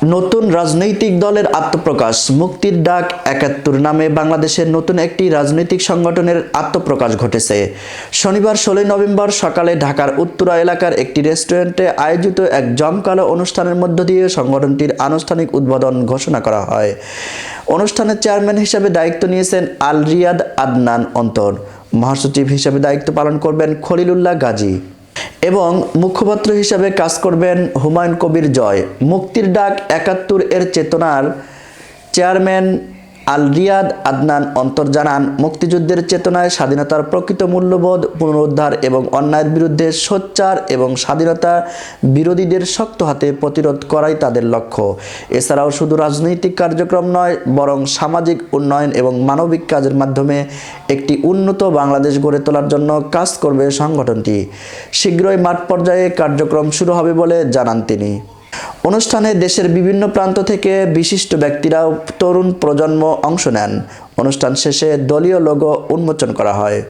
নতুন রাজনৈতিক দলের আত্মপ্রকাশ, মুক্তির ডাক ৭১ নামে বাংলাদেশের নতুন একটি রাজনৈতিক সংগঠনের আত্মপ্রকাশ ঘটেছে। শনিবার ১৬ নভেম্বর সকালে ঢাকার উত্তরা এলাকার একটি রেস্টুরেন্টে আয়োজিত এক জমকালো অনুষ্ঠানের মধ্য দিয়ে সংগঠনটির আনুষ্ঠানিক উদ্বোধন ঘোষণা করা হয়। অনুষ্ঠানের চেয়ারম্যান হিসেবে দায়িত্ব নিয়েছেন আল রিয়াদ আদনান অন্তর, মহাসচিব হিসেবে দায়িত্ব পালন করবেন খলিলুল্লাহ গাজী এবং মুখপাত্র হিসেবে কাজ করবেন হুমায়ুন কবির জয়। মুক্তির ডাক ৭১ এর চেতনার চেয়ারম্যান আল রিয়াদ আদনান অন্তর জানান, মুক্তিযুদ্ধের চেতনায় স্বাধীনতার প্রকৃত মূল্যবোধ পুনরুদ্ধার এবং অন্যায়ের বিরুদ্ধে সোচ্চার এবং স্বাধীনতা বিরোধীদের শক্ত হাতে প্রতিরোধ করাই তাদের লক্ষ্য। এছাড়াও শুধু রাজনৈতিক কার্যক্রম নয়, বরং সামাজিক উন্নয়ন এবং মানবিক কাজের মাধ্যমে একটি উন্নত বাংলাদেশ গড়ে তোলার জন্য কাজ করবে সংগঠনটি। শীঘ্রই মাঠ পর্যায়ে কার্যক্রম শুরু হবে বলে জানান তিনি। অনুষ্ঠানে দেশের বিভিন্ন প্রান্ত থেকে বিশিষ্ট ব্যক্তিরা তরুণ প্রজন্ম অংশ নেন। অনুষ্ঠান শেষে দলীয় লোগো উন্মোচন করা হয়।